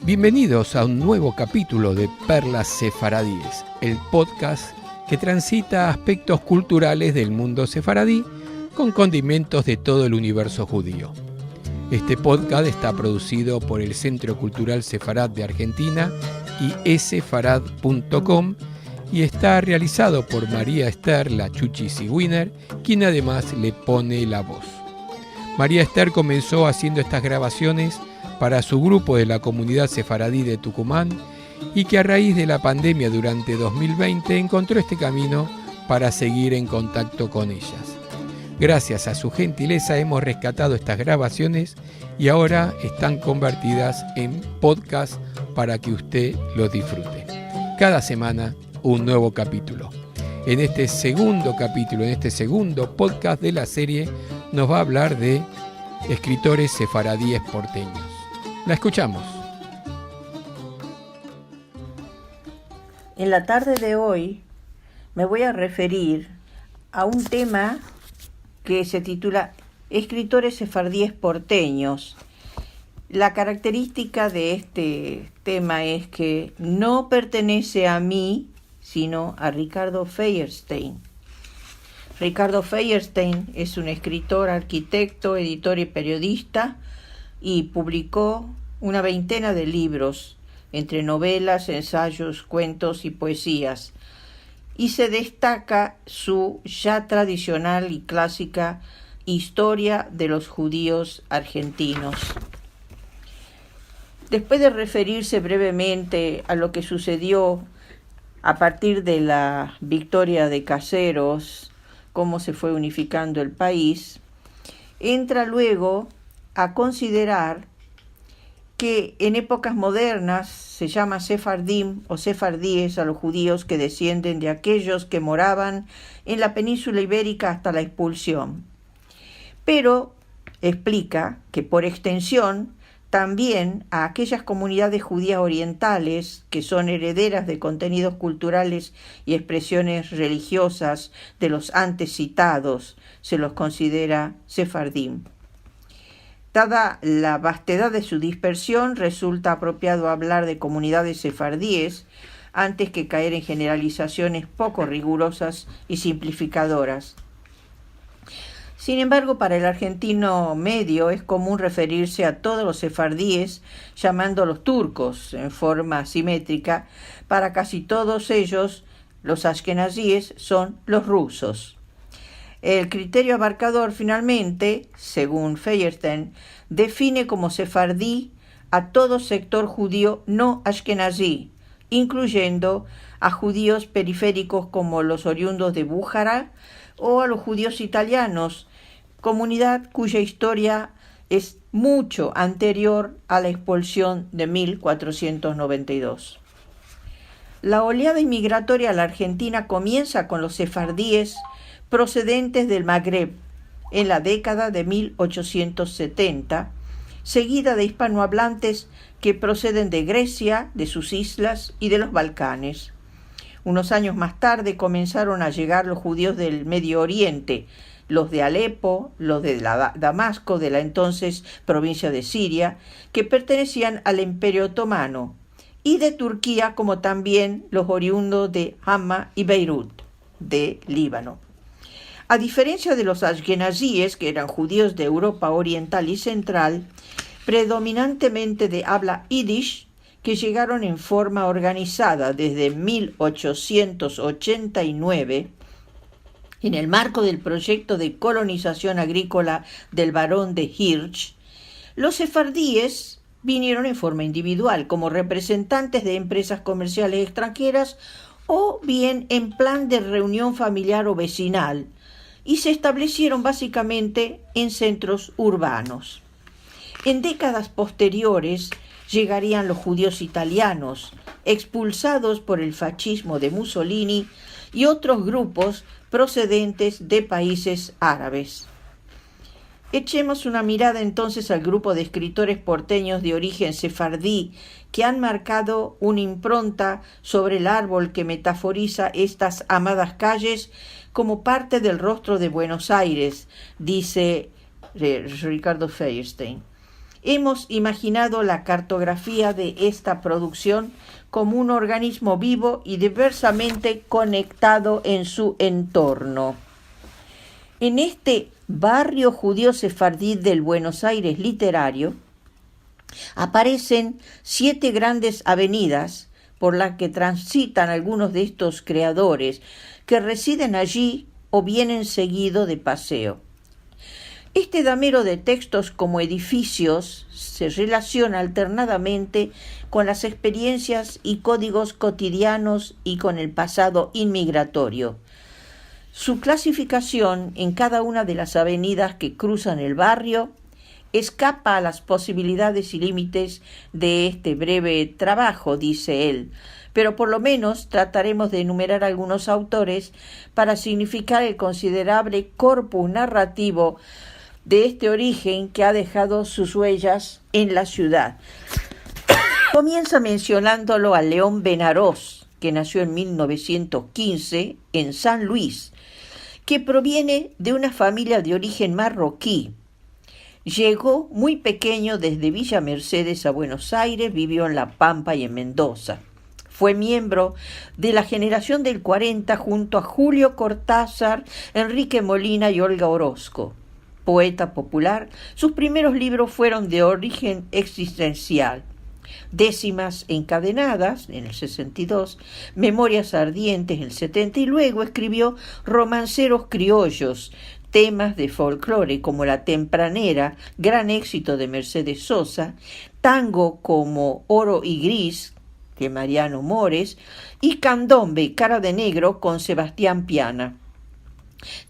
Bienvenidos a un nuevo capítulo de Perlas Sefaradíes, el podcast que transita aspectos culturales del mundo sefaradí con condimentos de todo el universo judío. Este podcast está producido por el Centro Cultural Sefarad de Argentina y esefarad.com y está realizado por María Esther La Chuchi Sigüiner, quien además le pone la voz. María Esther comenzó haciendo estas grabaciones para su grupo de la comunidad sefaradí de Tucumán y que a raíz de la pandemia durante 2020 encontró este camino para seguir en contacto con ellas. Gracias a su gentileza hemos rescatado estas grabaciones y ahora están convertidas en podcast para que usted los disfrute. Cada semana un nuevo capítulo. En este segundo capítulo, en este segundo podcast de la serie, nos va a hablar de escritores sefaradíes porteños. La escuchamos. En la tarde de hoy me voy a referir a un tema que se titula Escritores sefardíes porteños. La característica de este tema es que no pertenece a mí, sino a Ricardo Feuerstein. Ricardo Feuerstein es un escritor, arquitecto, editor y periodista y publicó una veintena de libros, entre novelas, ensayos, cuentos y poesías. Y se destaca su ya tradicional y clásica Historia de los judíos argentinos. Después de referirse brevemente a lo que sucedió a partir de la victoria de Caseros, cómo se fue unificando el país, entra luego a considerar que en épocas modernas se llama sefardim o sefardíes a los judíos que descienden de aquellos que moraban en la península ibérica hasta la expulsión. Pero explica que por extensión también a aquellas comunidades judías orientales que son herederas de contenidos culturales y expresiones religiosas de los antes citados se los considera sefardim. Dada la vastedad de su dispersión, resulta apropiado hablar de comunidades sefardíes antes que caer en generalizaciones poco rigurosas y simplificadoras. Sin embargo, para el argentino medio es común referirse a todos los sefardíes llamándolos turcos en forma simétrica. Para casi todos ellos, los ashkenazíes son los rusos. El criterio abarcador, finalmente, según Feuerstein, define como sefardí a todo sector judío no ashkenazí, incluyendo a judíos periféricos como los oriundos de Bújara o a los judíos italianos, comunidad cuya historia es mucho anterior a la expulsión de 1492. La oleada inmigratoria a la Argentina comienza con los sefardíes procedentes del Magreb en la década de 1870, seguida de hispanohablantes que proceden de Grecia, de sus islas y de los Balcanes. Unos años más tarde comenzaron a llegar los judíos del Medio Oriente, los de Alepo, los de Damasco, de la entonces provincia de Siria, que pertenecían al Imperio Otomano, y de Turquía, como también los oriundos de Hama y Beirut, de Líbano. A diferencia de los ashkenazíes, que eran judíos de Europa Oriental y Central, predominantemente de habla yiddish, que llegaron en forma organizada desde 1889, en el marco del proyecto de colonización agrícola del barón de Hirsch, los sefardíes vinieron en forma individual, como representantes de empresas comerciales extranjeras o bien en plan de reunión familiar o vecinal, y se establecieron básicamente en centros urbanos. En décadas posteriores llegarían los judíos italianos, expulsados por el fascismo de Mussolini, y otros grupos procedentes de países árabes. Echemos una mirada entonces al grupo de escritores porteños de origen sefardí que han marcado una impronta sobre el árbol que metaforiza estas amadas calles como parte del rostro de Buenos Aires, dice Ricardo Feuerstein. hemos imaginado la cartografía de esta producción como un organismo vivo y diversamente conectado en su entorno. En este barrio judío sefardí del Buenos Aires literario aparecen 7 grandes avenidas por las que transitan algunos de estos creadores que residen allí o vienen seguido de paseo. Este damero de textos como edificios se relaciona alternadamente con las experiencias y códigos cotidianos y con el pasado inmigratorio. Su clasificación en cada una de las avenidas que cruzan el barrio escapa a las posibilidades y límites de este breve trabajo, dice él, pero por lo menos trataremos de enumerar algunos autores para significar el considerable corpus narrativo de este origen que ha dejado sus huellas en la ciudad. Comienza mencionándolo a León Benarós, que nació en 1915 en San Luis, que proviene de una familia de origen marroquí. Llegó muy pequeño desde Villa Mercedes a Buenos Aires, vivió en La Pampa y en Mendoza. Fue miembro de la generación del 40 junto a Julio Cortázar, Enrique Molina y Olga Orozco. Poeta popular, sus primeros libros fueron de origen existencial. Décimas encadenadas, en el 62, Memorias ardientes, en el 70, y luego escribió romanceros criollos, temas de folclore como La Tempranera, gran éxito de Mercedes Sosa, tango como Oro y Gris, de Mariano Mores, y Candombe, Cara de Negro, con Sebastián Piana.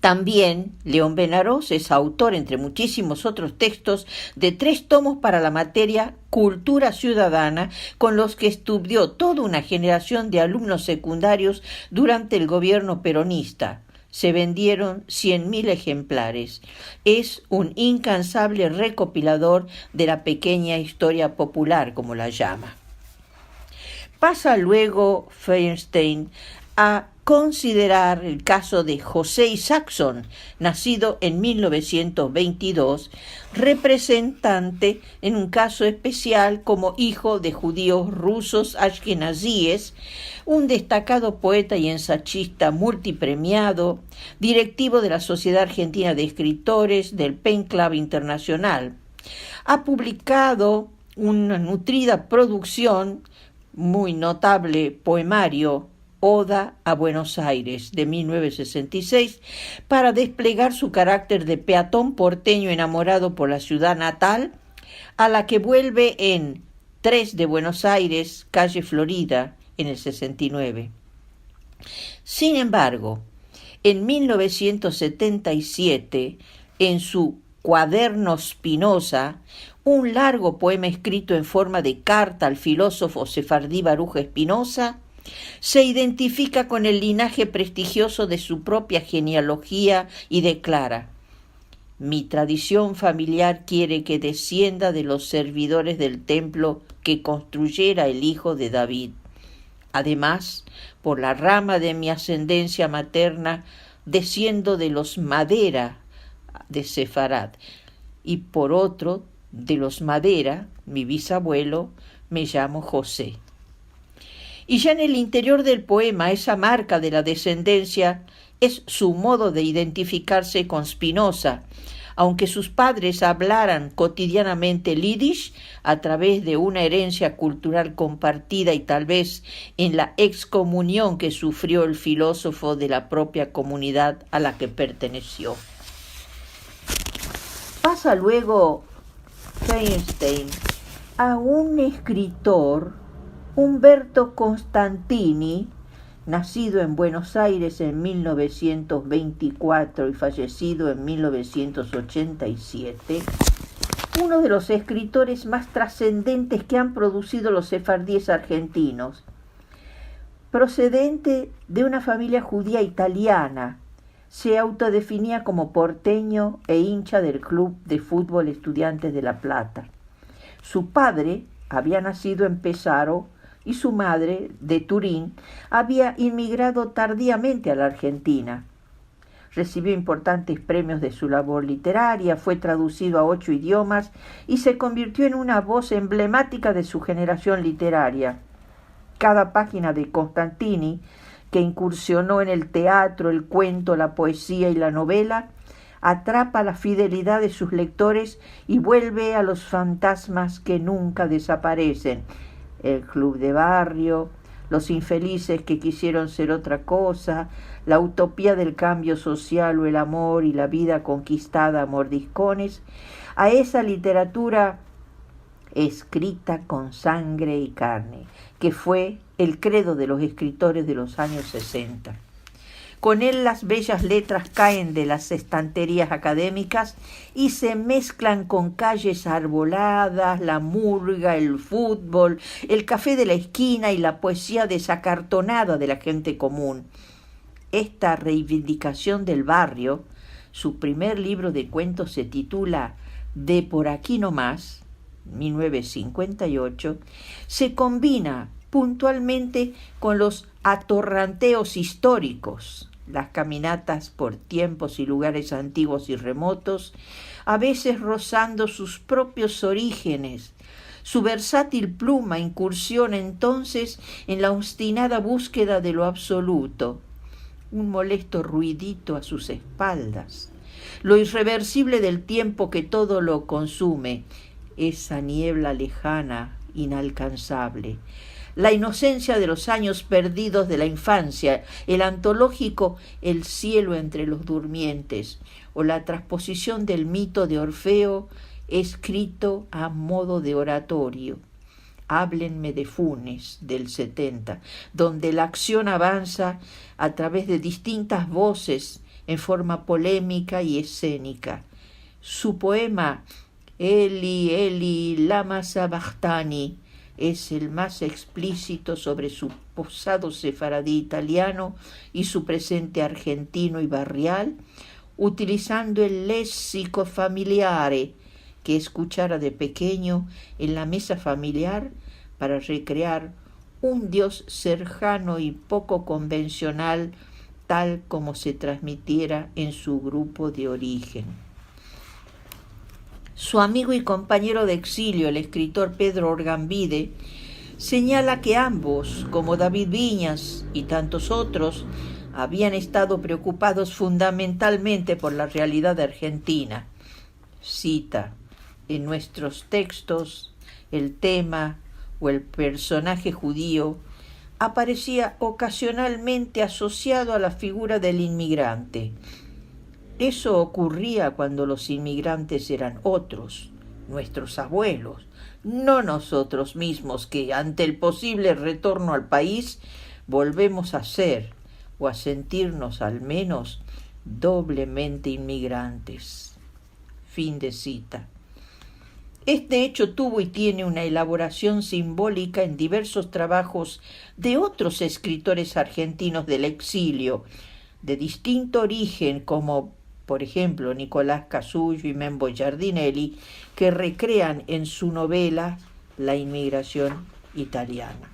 También León Benarós es autor, entre muchísimos otros textos, de 3 tomos para la materia Cultura Ciudadana, con los que estudió toda una generación de alumnos secundarios durante el gobierno peronista. Se vendieron 100.000 ejemplares. Es un incansable recopilador de la pequeña historia popular, como la llama. Pasa luego Feuerstein a considerar el caso de José Isaacson, nacido en 1922, representante en un caso especial como hijo de judíos rusos ashkenazíes, un destacado poeta y ensayista multipremiado, directivo de la Sociedad Argentina de Escritores, del Pen Club Internacional. Ha publicado una nutrida producción, muy notable poemario, Oda a Buenos Aires, de 1966, para desplegar su carácter de peatón porteño enamorado por la ciudad natal, a la que vuelve en 3 de Buenos Aires, calle Florida, en el 69. Sin embargo, en 1977, en su Cuaderno Spinoza, un largo poema escrito en forma de carta al filósofo sefardí Baruch Spinoza, se identifica con el linaje prestigioso de su propia genealogía y declara: mi tradición familiar quiere que descienda de los servidores del templo que construyera el hijo de David. Además, por la rama de mi ascendencia materna, desciendo de los Madera de Sefarad, y por otro, de los Madera, mi bisabuelo, me llamo José. Y ya en el interior del poema, esa marca de la descendencia es su modo de identificarse con Spinoza, aunque sus padres hablaran cotidianamente yiddish a través de una herencia cultural compartida y tal vez en la excomunión que sufrió el filósofo de la propia comunidad a la que perteneció. Pasa luego Feuerstein a un escritor, Umberto Constantini, nacido en Buenos Aires en 1924 y fallecido en 1987, uno de los escritores más trascendentes que han producido los sefardíes argentinos. Procedente de una familia judía italiana, se autodefinía como porteño e hincha del Club de Fútbol Estudiantes de La Plata. Su padre había nacido en Pesaro y su madre, de Turín, había inmigrado tardíamente a la Argentina. Recibió importantes premios de su labor literaria, fue traducido a 8 idiomas y se convirtió en una voz emblemática de su generación literaria. Cada página de Constantini, que incursionó en el teatro, el cuento, la poesía y la novela, atrapa la fidelidad de sus lectores y vuelve a los fantasmas que nunca desaparecen: el club de barrio, los infelices que quisieron ser otra cosa, la utopía del cambio social o el amor y la vida conquistada a mordiscones, a esa literatura escrita con sangre y carne, que fue el credo de los escritores de los años 60. Con él las bellas letras caen de las estanterías académicas y se mezclan con calles arboladas, la murga, el fútbol, el café de la esquina y la poesía desacartonada de la gente común. Esta reivindicación del barrio, su primer libro de cuentos se titula De por aquí no más, 1958, se combina puntualmente con los atorranteos históricos, las caminatas por tiempos y lugares antiguos y remotos, a veces rozando sus propios orígenes. Su versátil pluma incursiona entonces en la obstinada búsqueda de lo absoluto, un molesto ruidito a sus espaldas, lo irreversible del tiempo que todo lo consume, esa niebla lejana, inalcanzable, la inocencia de los años perdidos de la infancia, el antológico El cielo entre los durmientes, o la transposición del mito de Orfeo escrito a modo de oratorio. Háblenme de Funes, del 70, donde la acción avanza a través de distintas voces en forma polémica y escénica. Su poema Eli, Eli, lama sabachthani es el más explícito sobre su pasado sefaradí italiano y su presente argentino y barrial, utilizando el léxico familiare que escuchara de pequeño en la mesa familiar para recrear un Dios cercano y poco convencional, tal como se transmitiera en su grupo de origen. Su amigo y compañero de exilio, el escritor Pedro Orgambide, señala que ambos, como David Viñas y tantos otros, habían estado preocupados fundamentalmente por la realidad argentina. Cita: en nuestros textos, el tema o el personaje judío aparecía ocasionalmente asociado a la figura del inmigrante. Eso ocurría cuando los inmigrantes eran otros, nuestros abuelos, no nosotros mismos que, ante el posible retorno al país, volvemos a ser, o a sentirnos al menos, doblemente inmigrantes. Fin de cita. Este hecho tuvo y tiene una elaboración simbólica en diversos trabajos de otros escritores argentinos del exilio, de distinto origen, como por ejemplo Nicolás Casullo y Membo Giardinelli, que recrean en su novela la inmigración italiana.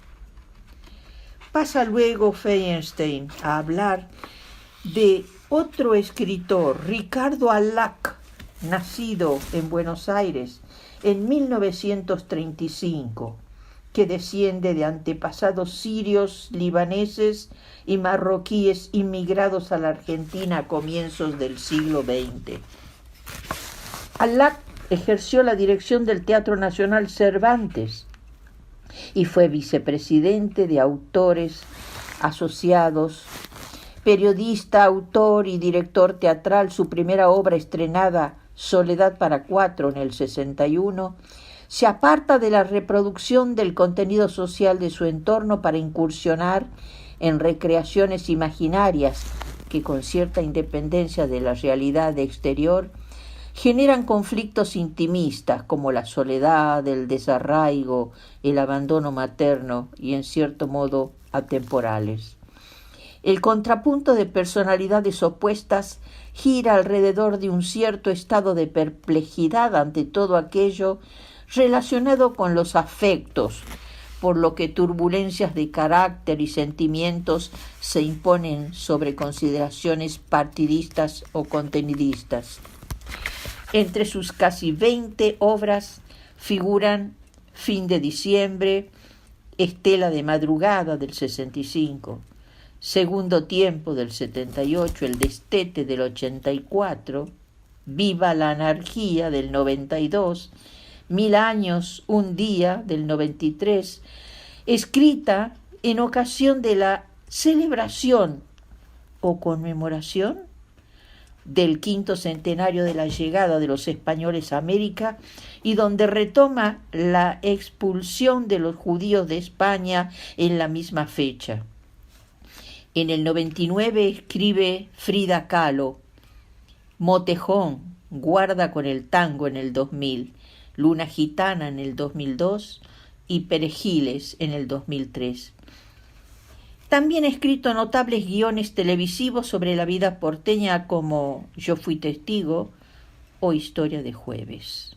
Pasa luego Feinstein a hablar de otro escritor, Ricardo Allac, nacido en Buenos Aires en 1935, que desciende de antepasados sirios, libaneses y marroquíes inmigrados a la Argentina a comienzos del siglo XX. Allac ejerció la dirección del Teatro Nacional Cervantes y fue vicepresidente de Autores Asociados, periodista, autor y director teatral. Su primera obra estrenada, Soledad para cuatro, en el 61, se aparta de la reproducción del contenido social de su entorno para incursionar en recreaciones imaginarias que, con cierta independencia de la realidad exterior, generan conflictos intimistas como la soledad, el desarraigo, el abandono materno y, en cierto modo, atemporales. El contrapunto de personalidades opuestas gira alrededor de un cierto estado de perplejidad ante todo aquello relacionado con los afectos, por lo que turbulencias de carácter y sentimientos se imponen sobre consideraciones partidistas o contenidistas. Entre sus casi 20 obras figuran Fin de diciembre, Estela de madrugada del 65, Segundo tiempo del 78, El destete del 84, Viva la anarquía del 92, 1000 años, un día del 93, escrita en ocasión de la celebración o conmemoración del 5º centenario de la llegada de los españoles a América y donde retoma la expulsión de los judíos de España en la misma fecha. En el 99 escribe Frida Kahlo, Motejón, Guarda con el tango en el 2000, Luna gitana en el 2002 y Perejiles en el 2003. También ha escrito notables guiones televisivos sobre la vida porteña como Yo fui testigo o Historia de jueves.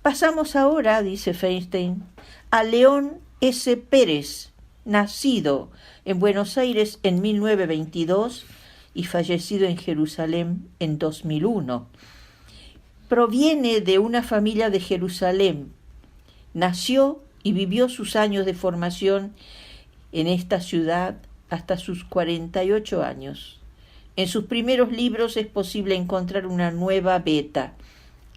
Pasamos ahora, dice Feinstein, a León S. Pérez, nacido en Buenos Aires en 1922 y fallecido en Jerusalén en 2001. Proviene de una familia de Jerusalén. Nació y vivió sus años de formación en esta ciudad hasta sus 48 años. En sus primeros libros es posible encontrar una nueva beta,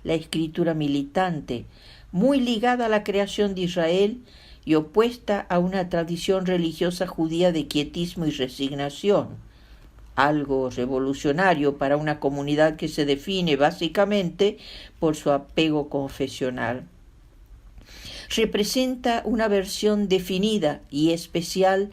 la escritura militante, muy ligada a la creación de Israel y opuesta a una tradición religiosa judía de quietismo y resignación, algo revolucionario para una comunidad que se define básicamente por su apego confesional. Representa una versión definida y especial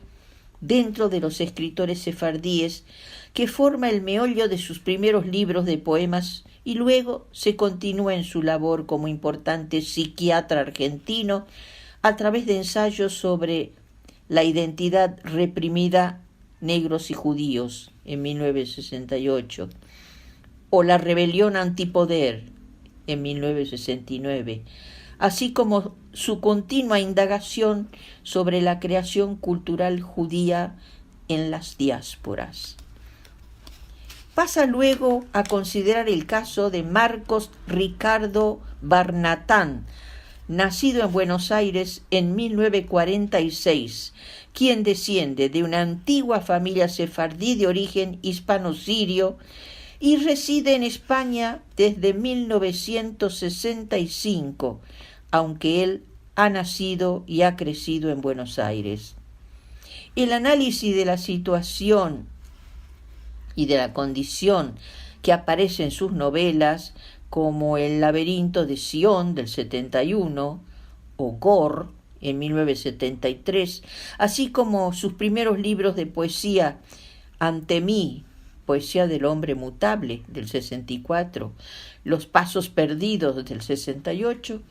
dentro de los escritores sefardíes que forma el meollo de sus primeros libros de poemas y luego se continúa en su labor como importante psiquiatra argentino a través de ensayos sobre la identidad reprimida, negros y judíos en 1968 o la rebelión antipoder en 1969, así como su continua indagación sobre la creación cultural judía en las diásporas. Pasa luego a considerar el caso de Marcos Ricardo Barnatán, nacido en Buenos Aires en 1946, quien desciende de una antigua familia sefardí de origen hispano-sirio y reside en España desde 1965, aunque él ha nacido y ha crecido en Buenos Aires. El análisis de la situación y de la condición que aparece en sus novelas, como El laberinto de Sion del 71 o Gor en 1973, así como sus primeros libros de poesía Ante mí, Poesía del hombre mutable del 64, Los pasos perdidos del 68,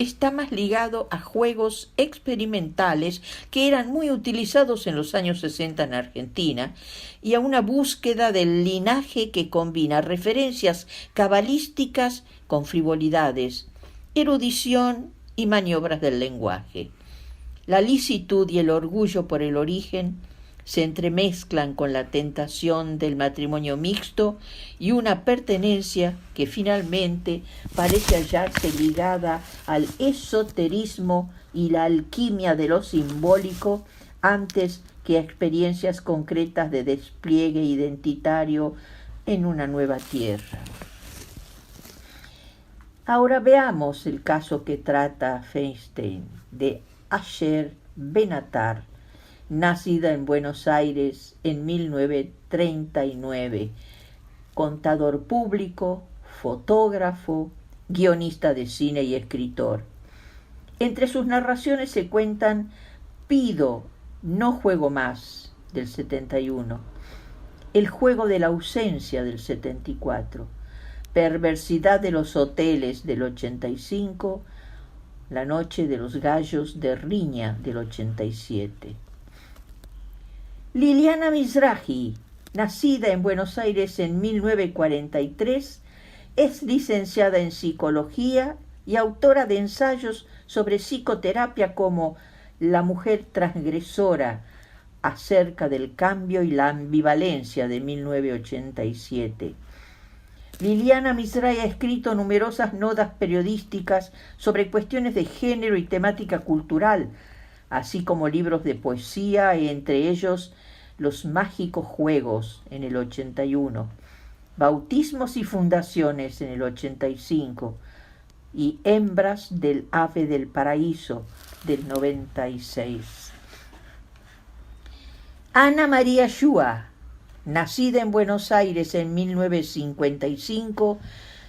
está más ligado a juegos experimentales que eran muy utilizados en los años 60 en Argentina y a una búsqueda del linaje que combina referencias cabalísticas con frivolidades, erudición y maniobras del lenguaje. La licitud y el orgullo por el origen se entremezclan con la tentación del matrimonio mixto y una pertenencia que finalmente parece hallarse ligada al esoterismo y la alquimia de lo simbólico antes que a experiencias concretas de despliegue identitario en una nueva tierra. Ahora veamos el caso que trata Feinstein de Asher Benatar, nacida en Buenos Aires en 1939, contador público, fotógrafo, guionista de cine y escritor. Entre sus narraciones se cuentan Pido, no juego más, del 71, El juego de la ausencia, del 74, Perversidad de los hoteles, del 85, La noche de los gallos de Riña, del 87. Liliana Mizrahi, nacida en Buenos Aires en 1943, es licenciada en Psicología y autora de ensayos sobre psicoterapia como La mujer transgresora, acerca del cambio y la ambivalencia de 1987. Liliana Misray ha escrito numerosas notas periodísticas sobre cuestiones de género y temática cultural, así como libros de poesía, entre ellos Los mágicos juegos en el 81, Bautismos y fundaciones en el 85 y Hembras del ave del paraíso del 96. Ana María Shua, nacida en Buenos Aires en 1955,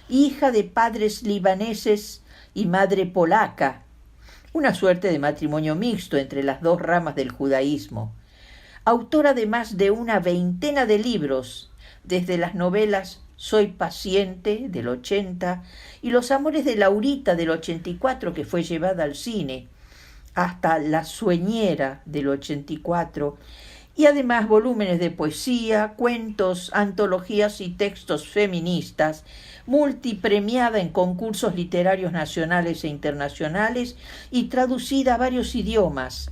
hija de padres libaneses y madre polaca, una suerte de matrimonio mixto entre las dos ramas del judaísmo. Autora de más de una veintena de libros, desde las novelas Soy paciente del 80 y Los amores de Laurita del 84, que fue llevada al cine, hasta La sueñera del 84, y además volúmenes de poesía, cuentos, antologías y textos feministas, multipremiada en concursos literarios nacionales e internacionales y traducida a varios idiomas.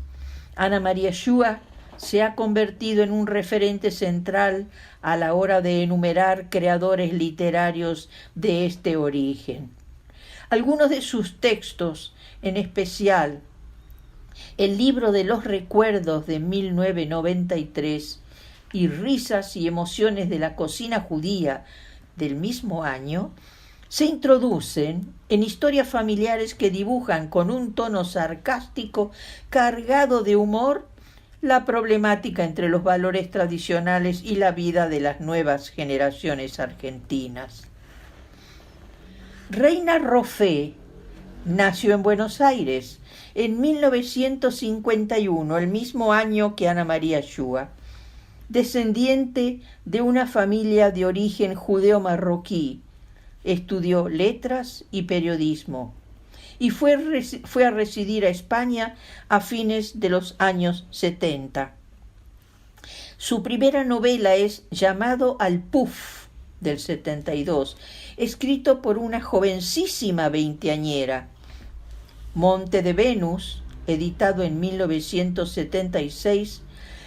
Ana María Shua se ha convertido en un referente central a la hora de enumerar creadores literarios de este origen. Algunos de sus textos, en especial El libro de los recuerdos de 1993 y Risas y emociones de la cocina judía del mismo año, se introducen en historias familiares que dibujan con un tono sarcástico cargado de humor la problemática entre los valores tradicionales y la vida de las nuevas generaciones argentinas. Reina Roffé nació en Buenos Aires en 1951, el mismo año que Ana María Shua, descendiente de una familia de origen judeo-marroquí. Estudió letras y periodismo y fue a residir a España a fines de los años 70. Su primera novela es Llamado al Puf, del 72, escrito por una jovencísima veinteañera. Monte de Venus, editado en 1976,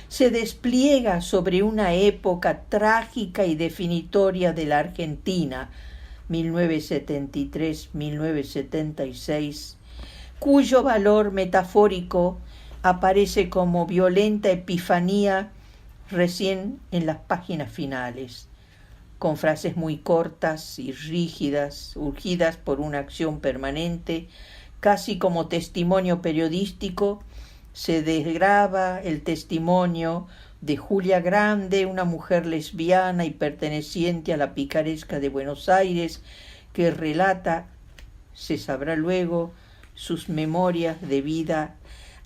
se despliega sobre una época trágica y definitoria de la Argentina, 1973-1976, cuyo valor metafórico aparece como violenta epifanía recién en las páginas finales, con frases muy cortas y rígidas, urgidas por una acción permanente. Casi como testimonio periodístico, se desgraba el testimonio de Julia Grande, una mujer lesbiana y perteneciente a la picaresca de Buenos Aires, que relata, se sabrá luego, sus memorias de vida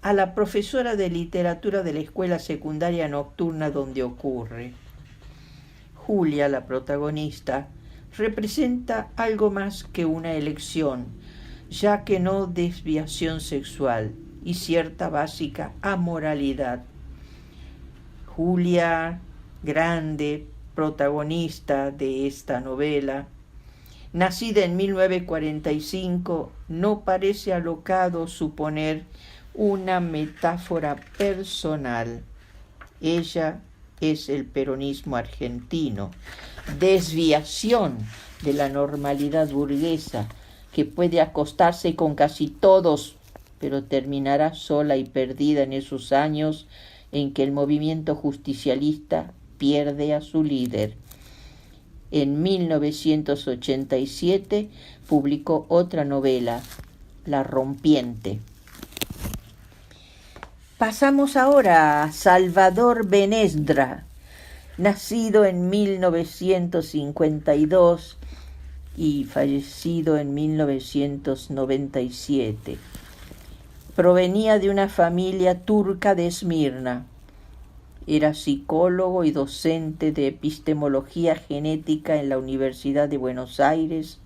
a la profesora de literatura de la escuela secundaria nocturna donde ocurre. Julia, la protagonista, representa algo más que una elección, ya que no desviación sexual y cierta básica amoralidad. Julia Grande, protagonista de esta novela, nacida en 1945, no parece alocado suponer una metáfora personal. Ella es el peronismo argentino, desviación de la normalidad burguesa, que puede acostarse con casi todos, pero terminará sola y perdida en esos años en que el movimiento justicialista pierde a su líder. En 1987 publicó otra novela, La rompiente. Pasamos ahora a Salvador Benedra, nacido en 1952 y fallecido en 1997. Provenía de una familia turca de Esmirna. Era psicólogo y docente de epistemología genética en la Universidad de Buenos Aires.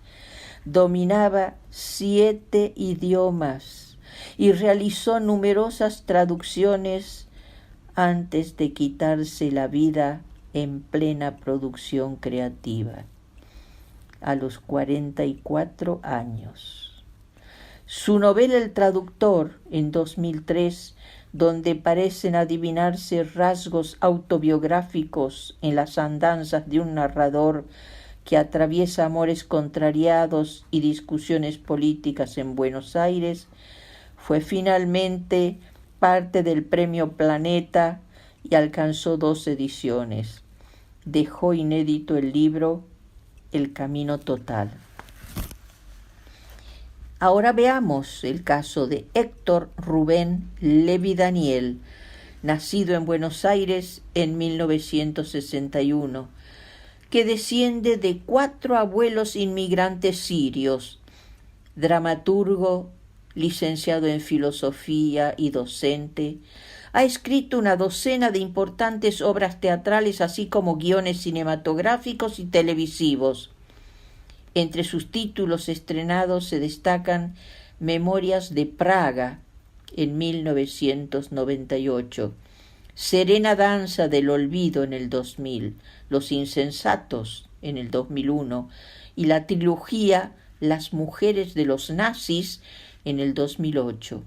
Dominaba 7 idiomas y realizó numerosas traducciones antes de quitarse la vida en plena producción creativa, a los 44 años. Su novela El traductor, en 2003, donde parecen adivinarse rasgos autobiográficos en las andanzas de un narrador que atraviesa amores contrariados y discusiones políticas en Buenos Aires, fue finalmente parte del Premio Planeta y alcanzó 2 ediciones. Dejó inédito el libro El Camino Total. Ahora veamos el caso de Héctor Rubén Levi Daniel, nacido en Buenos Aires en 1961, que desciende de 4 abuelos inmigrantes sirios, dramaturgo, licenciado en filosofía y docente. Ha escrito una docena de importantes obras teatrales, así como guiones cinematográficos y televisivos. Entre sus títulos estrenados se destacan Memorias de Praga, en 1998, Serena Danza del Olvido en el 2000, Los Insensatos en el 2001 y la trilogía Las mujeres de los nazis en el 2008.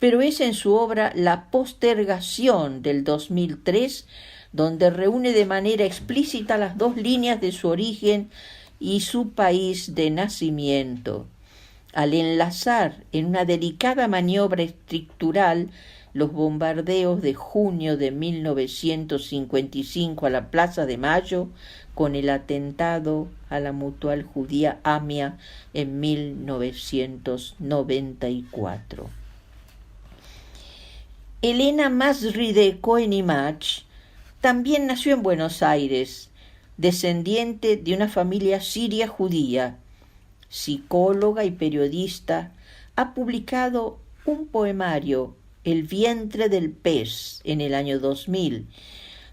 Pero es en su obra La postergación del 2003 donde reúne de manera explícita las 2 líneas de su origen y su país de nacimiento, al enlazar en una delicada maniobra estructural los bombardeos de junio de 1955 a la Plaza de Mayo con el atentado a la Mutual Judía AMIA en 1994. Elena Masri de Cohen-Imach también nació en Buenos Aires, descendiente de una familia siria judía. Psicóloga y periodista, ha publicado un poemario, El vientre del pez, en el año 2000,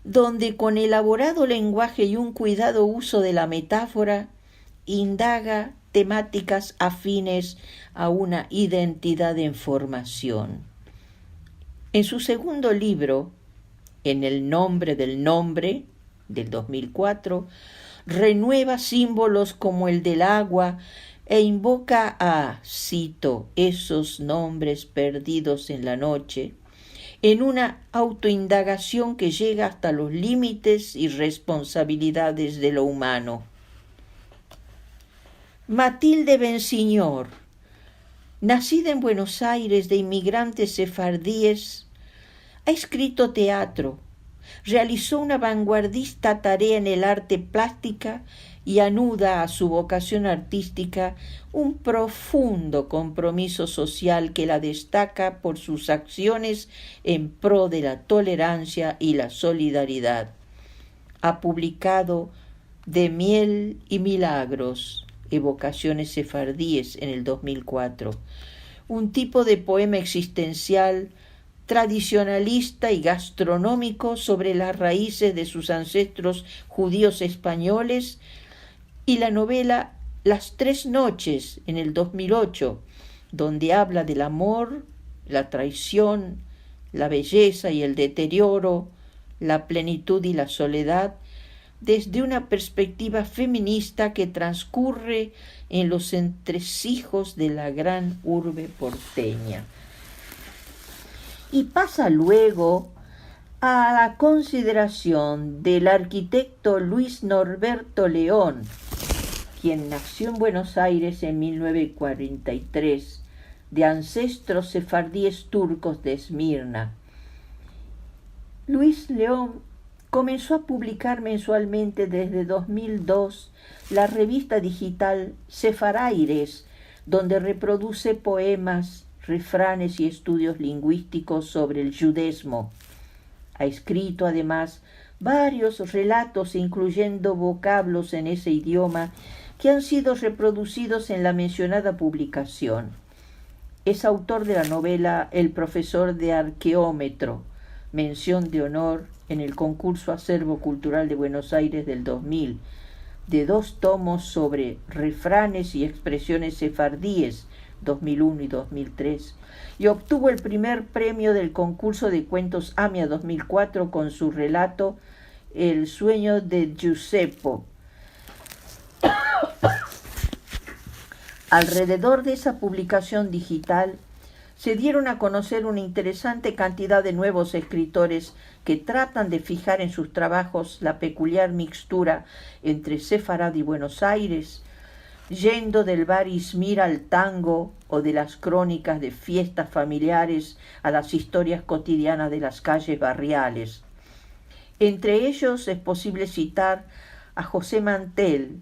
donde con elaborado lenguaje y un cuidado uso de la metáfora, indaga temáticas afines a una identidad en formación. En su segundo libro, En el nombre, del 2004, renueva símbolos como el del agua e invoca a, cito, esos nombres perdidos en la noche, en una autoindagación que llega hasta los límites y responsabilidades de lo humano. Matilde Bensiñor, nacida en Buenos Aires de inmigrantes sefardíes, ha escrito teatro, realizó una vanguardista tarea en el arte plástica y anuda a su vocación artística un profundo compromiso social que la destaca por sus acciones en pro de la tolerancia y la solidaridad. Ha publicado De miel y milagros, evocaciones sefardíes en el 2004, un tipo de poema existencial tradicionalista y gastronómico sobre las raíces de sus ancestros judíos españoles, y la novela Las 3 noches en el 2008, donde habla del amor, la traición, la belleza y el deterioro, la plenitud y la soledad, desde una perspectiva feminista que transcurre en los entresijos de la gran urbe porteña. Y pasa luego a la consideración del arquitecto Luis Norberto León, quien nació en Buenos Aires en 1943, de ancestros sefardíes turcos de Esmirna. Luis León comenzó a publicar mensualmente desde 2002 la revista digital Sefaraires, donde reproduce poemas, refranes y estudios lingüísticos sobre el judesmo. Ha escrito además varios relatos incluyendo vocablos en ese idioma que han sido reproducidos en la mencionada publicación. Es autor de la novela El profesor de Arqueómetro, mención de honor en el concurso Acervo Cultural de Buenos Aires del 2000, de 2 tomos sobre refranes y expresiones sefardíes, 2001 y 2003, y obtuvo el primer premio del concurso de cuentos AMIA 2004 con su relato El sueño de Giuseppe. Alrededor de esa publicación digital se dieron a conocer una interesante cantidad de nuevos escritores que tratan de fijar en sus trabajos la peculiar mixtura entre Sefarad y Buenos Aires, yendo del bar Izmir al tango o de las crónicas de fiestas familiares a las historias cotidianas de las calles barriales. Entre ellos es posible citar a José Mantel,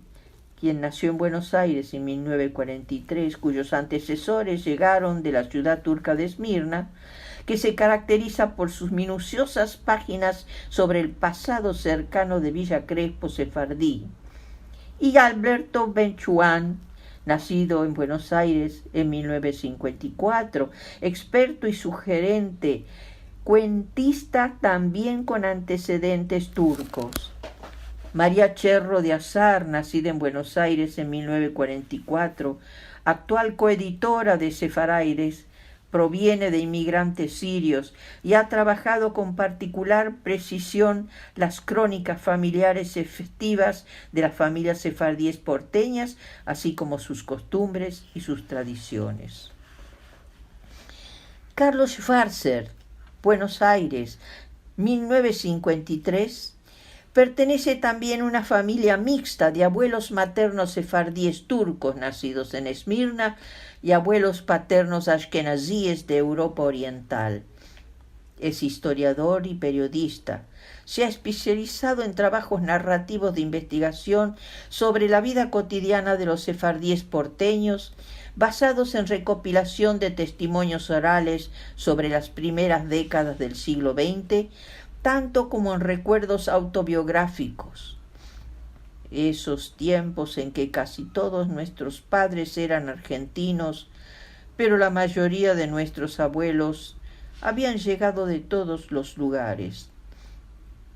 quien nació en Buenos Aires en 1943, cuyos antecesores llegaron de la ciudad turca de Esmirna, que se caracteriza por sus minuciosas páginas sobre el pasado cercano de Villa Crespo sefardí, y Alberto Benchuan, nacido en Buenos Aires en 1954, experto y sugerente, cuentista también con antecedentes turcos. María Cherro de Azar, nacida en Buenos Aires en 1944, actual coeditora de Sefaraires, proviene de inmigrantes sirios y ha trabajado con particular precisión las crónicas familiares y festivas de las familias sefardíes porteñas, así como sus costumbres y sus tradiciones. Carlos Schwarzer, Buenos Aires, 1953, pertenece también a una familia mixta de abuelos maternos sefardíes turcos nacidos en Esmirna y abuelos paternos ashkenazíes de Europa Oriental. Es historiador y periodista. Se ha especializado en trabajos narrativos de investigación sobre la vida cotidiana de los sefardíes porteños, basados en recopilación de testimonios orales sobre las primeras décadas del siglo XX, tanto como en recuerdos autobiográficos. Esos tiempos en que casi todos nuestros padres eran argentinos, pero la mayoría de nuestros abuelos habían llegado de todos los lugares.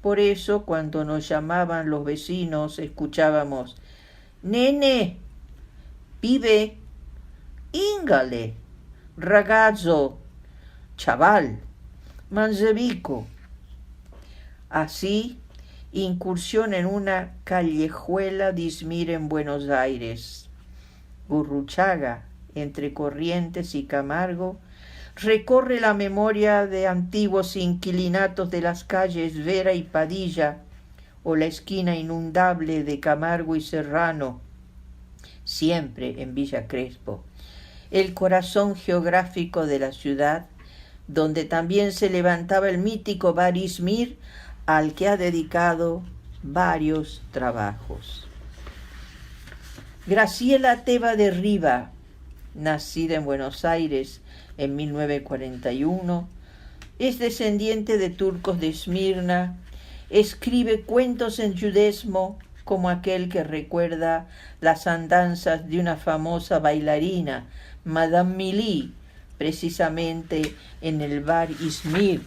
Por eso, cuando nos llamaban los vecinos, escuchábamos: «Nene, pibe, íngale, ragazzo, chaval, manzebico». Así, incursión en una callejuela de Izmir en Buenos Aires. Gurruchaga, entre Corrientes y Camargo, recorre la memoria de antiguos inquilinatos de las calles Vera y Padilla, o la esquina inundable de Camargo y Serrano, siempre en Villa Crespo, el corazón geográfico de la ciudad, donde también se levantaba el mítico bar Izmir, al que ha dedicado varios trabajos. Graciela Teva de Riva, nacida en Buenos Aires en 1941, es descendiente de turcos de Esmirna, escribe cuentos en yudesmo como aquel que recuerda las andanzas de una famosa bailarina, Madame Mili, precisamente en el bar Izmir,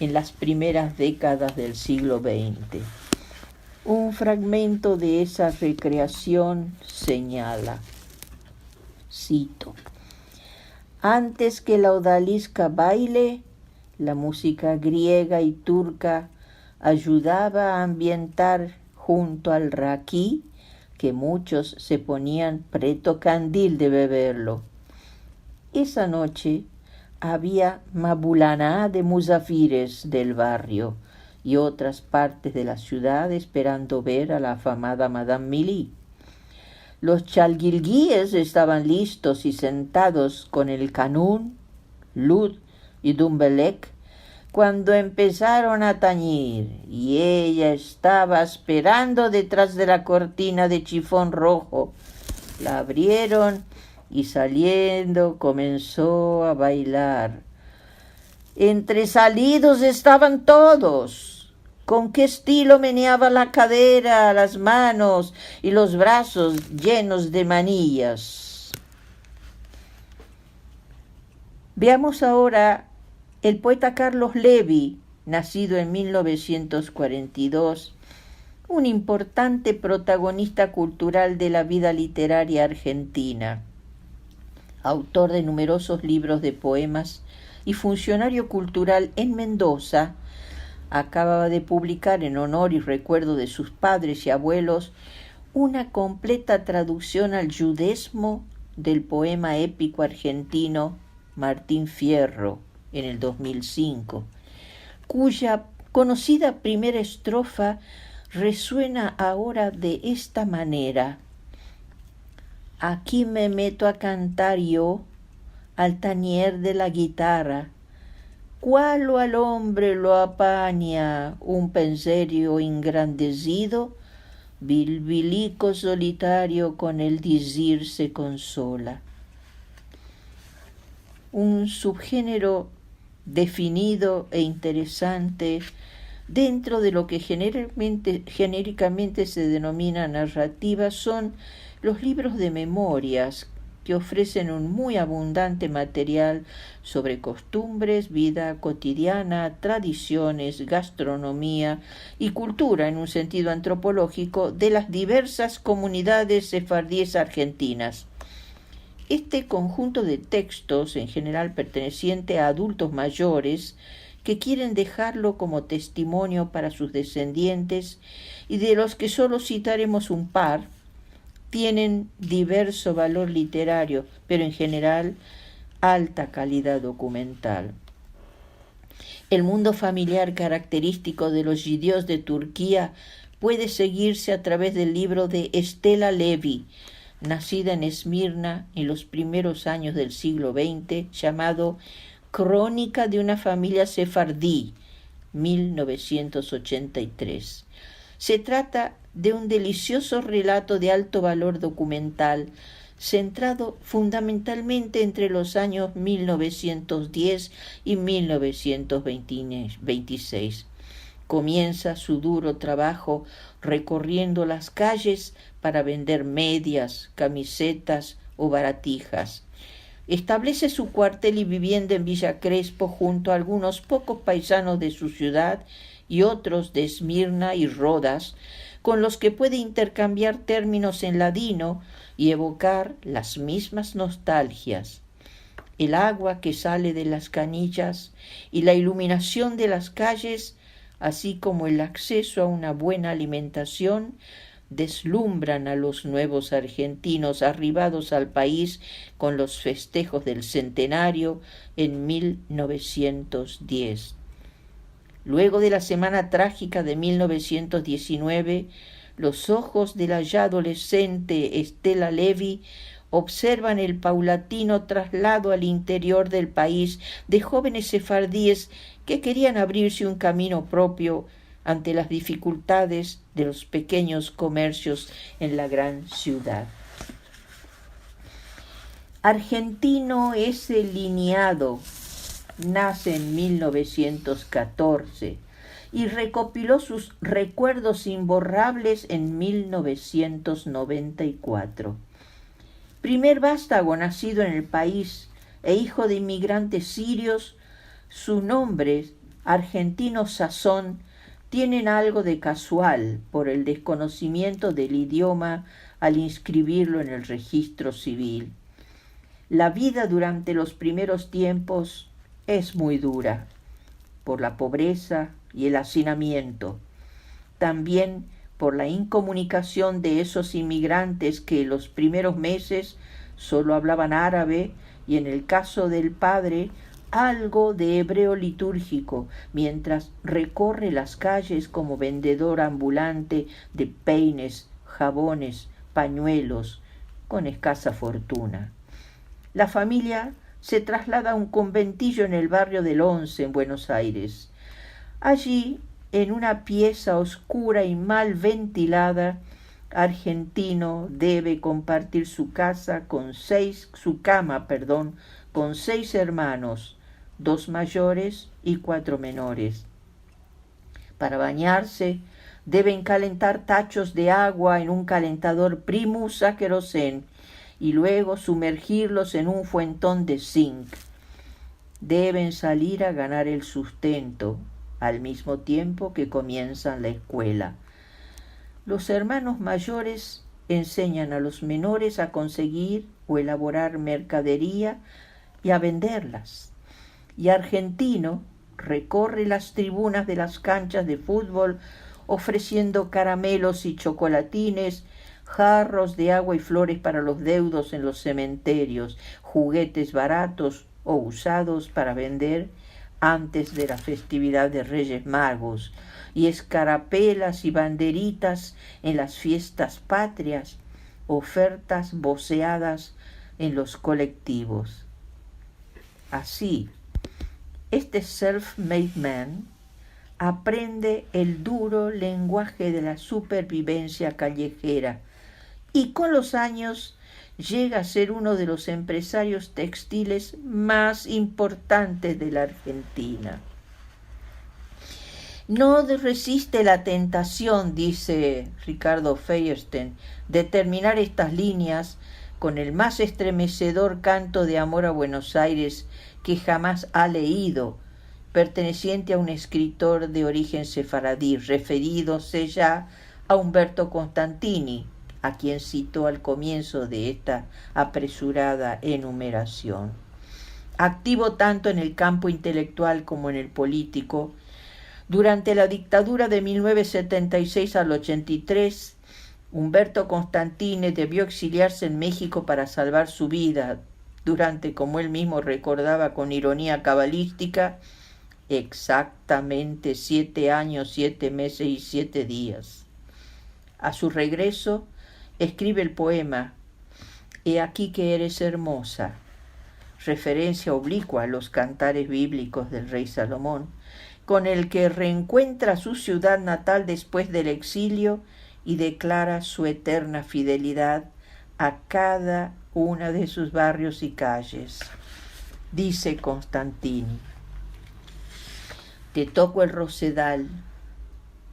en las primeras décadas del siglo XX. Un fragmento de esa recreación señala, cito: «Antes que la odalisca baile, la música griega y turca ayudaba a ambientar junto al raquí, que muchos se ponían preto candil de beberlo. Esa noche había mabulaná de musafires del barrio y otras partes de la ciudad esperando ver a la afamada Madame Mili. Los chalguilguíes estaban listos y sentados con el canún, lud y dumbelec cuando empezaron a tañir, y ella estaba esperando detrás de la cortina de chifón rojo. La abrieron y saliendo comenzó a bailar. Entre salidos estaban todos. Con qué estilo meneaba la cadera, las manos y los brazos llenos de manillas. Veamos ahora el poeta Carlos Levi, nacido en 1942, un importante protagonista cultural de la vida literaria argentina, autor de numerosos libros de poemas y funcionario cultural en Mendoza. Acababa de publicar, en honor y recuerdo de sus padres y abuelos, una completa traducción al yudesmo del poema épico argentino Martín Fierro en el 2005, cuya conocida primera estrofa resuena ahora de esta manera: aquí me meto a cantar yo al tañer de la guitarra, cual o al hombre lo apaña un penserio engrandecido, bilbilico solitario con el dizir se consola. Un subgénero definido e interesante dentro de lo que genéricamente se denomina narrativa son los libros de memorias, que ofrecen un muy abundante material sobre costumbres, vida cotidiana, tradiciones, gastronomía y cultura en un sentido antropológico de las diversas comunidades sefardíes argentinas. Este conjunto de textos, en general perteneciente a adultos mayores, que quieren dejarlo como testimonio para sus descendientes y de los que solo citaremos un par, tienen diverso valor literario, pero en general alta calidad documental. El mundo familiar característico de los yidios de Turquía puede seguirse a través del libro de Estela Levi, nacida en Esmirna en los primeros años del siglo XX, llamado Crónica de una familia sefardí, 1983. Se trata de un delicioso relato de alto valor documental, centrado fundamentalmente entre los años 1910 y 1926. Comienza su duro trabajo recorriendo las calles para vender medias, camisetas o baratijas. Establece su cuartel y vivienda en Villa Crespo junto a algunos pocos paisanos de su ciudad y otros de Esmirna y Rodas, con los que puede intercambiar términos en ladino y evocar las mismas nostalgias. El agua que sale de las canillas y la iluminación de las calles, así como el acceso a una buena alimentación, deslumbran a los nuevos argentinos arribados al país con los festejos del centenario en 1910. Luego de la semana trágica de 1919, los ojos de la ya adolescente Estela Levi observan el paulatino traslado al interior del país de jóvenes sefardíes que querían abrirse un camino propio ante las dificultades de los pequeños comercios en la gran ciudad. Argentino S. Lineado nace en 1914 y recopiló sus recuerdos imborrables en 1994. Primer vástago nacido en el país e hijo de inmigrantes sirios, su nombre, Argentino Sazón, tienen algo de casual por el desconocimiento del idioma al inscribirlo en el registro civil. La vida durante los primeros tiempos es muy dura, por la pobreza y el hacinamiento, también por la incomunicación de esos inmigrantes que los primeros meses solo hablaban árabe y, en el caso del padre, algo de hebreo litúrgico, mientras recorre las calles como vendedor ambulante de peines, jabones, pañuelos, con escasa fortuna. La familia se traslada a un conventillo en el barrio del Once, en Buenos Aires. Allí, en una pieza oscura y mal ventilada, Argentino debe compartir su cama con 6 hermanos, 2 mayores y 4 menores. Para bañarse, deben calentar tachos de agua en un calentador Primus a querosén y luego sumergirlos en un fuentón de zinc. Deben salir a ganar el sustento, al mismo tiempo que comienzan la escuela. Los hermanos mayores enseñan a los menores a conseguir o elaborar mercadería y a venderlas. Y Argentino recorre las tribunas de las canchas de fútbol ofreciendo caramelos y chocolatines, jarros de agua y flores para los deudos en los cementerios, juguetes baratos o usados para vender antes de la festividad de Reyes Magos, y escarapelas y banderitas en las fiestas patrias, ofertas voceadas en los colectivos. Así, este self-made man aprende el duro lenguaje de la supervivencia callejera y con los años llega a ser uno de los empresarios textiles más importantes de la Argentina. No resiste la tentación, dice Ricardo Feuerstein, de terminar estas líneas con el más estremecedor canto de amor a Buenos Aires que jamás ha leído, perteneciente a un escritor de origen sefaradí, referiéndose ya a Umberto Constantini, a quien citó al comienzo de esta apresurada enumeración. Activo tanto en el campo intelectual como en el político, durante la dictadura de 1976 al 83, Umberto Constantini debió exiliarse en México para salvar su vida, durante, como él mismo recordaba con ironía cabalística, exactamente 7 años, 7 meses y 7 días. A su regreso, escribe el poema «He aquí que eres hermosa», referencia oblicua a los cantares bíblicos del rey Salomón, con el que reencuentra su ciudad natal después del exilio y declara su eterna fidelidad a cada una de sus barrios y calles. Dice Constantini: te toco el rosedal,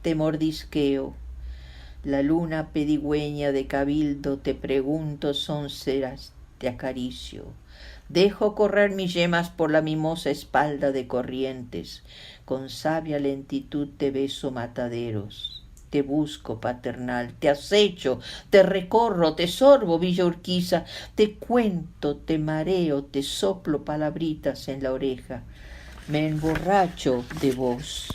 te mordisqueo, la luna pedigüeña de cabildo te pregunto sonceras, te acaricio, dejo correr mis yemas por la mimosa espalda de Corrientes, con sabia lentitud te beso mataderos, te busco paternal, te acecho, te recorro, te sorbo Villa Urquiza, te cuento, te mareo, te soplo palabritas en la oreja, me emborracho de vos,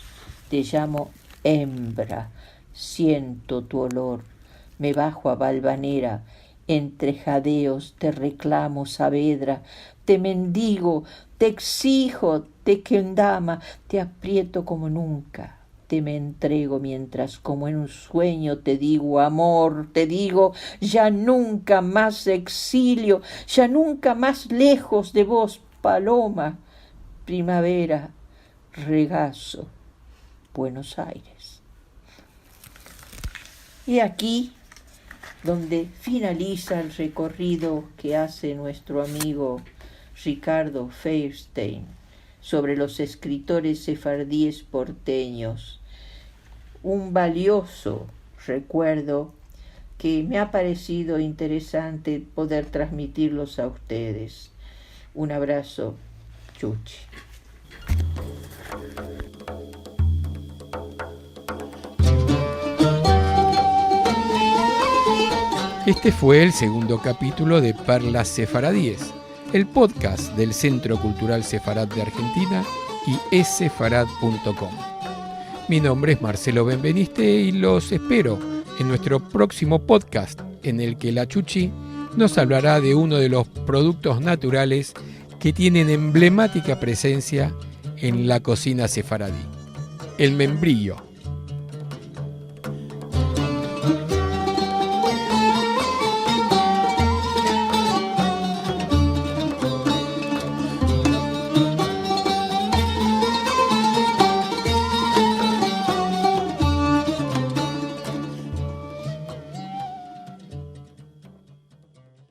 te llamo hembra, siento tu olor, me bajo a Valvanera, entre jadeos te reclamo Saavedra, te mendigo, te exijo, te kendama, te aprieto como nunca, te me entrego mientras como en un sueño te digo amor, te digo ya nunca más exilio, ya nunca más lejos de vos, paloma, primavera, regazo, Buenos Aires. Y aquí donde finaliza el recorrido que hace nuestro amigo Ricardo Feuerstein sobre los escritores sefardíes porteños. Un valioso recuerdo que me ha parecido interesante poder transmitirlos a ustedes. Un abrazo, Chuchi. Este fue el segundo capítulo de Perlas Sefaradíes, el podcast del Centro Cultural Sefarad de Argentina y essefarad.com. Mi nombre es Marcelo Benveniste y los espero en nuestro próximo podcast, en el que la Chuchi nos hablará de uno de los productos naturales que tienen emblemática presencia en la cocina sefaradí, el membrillo.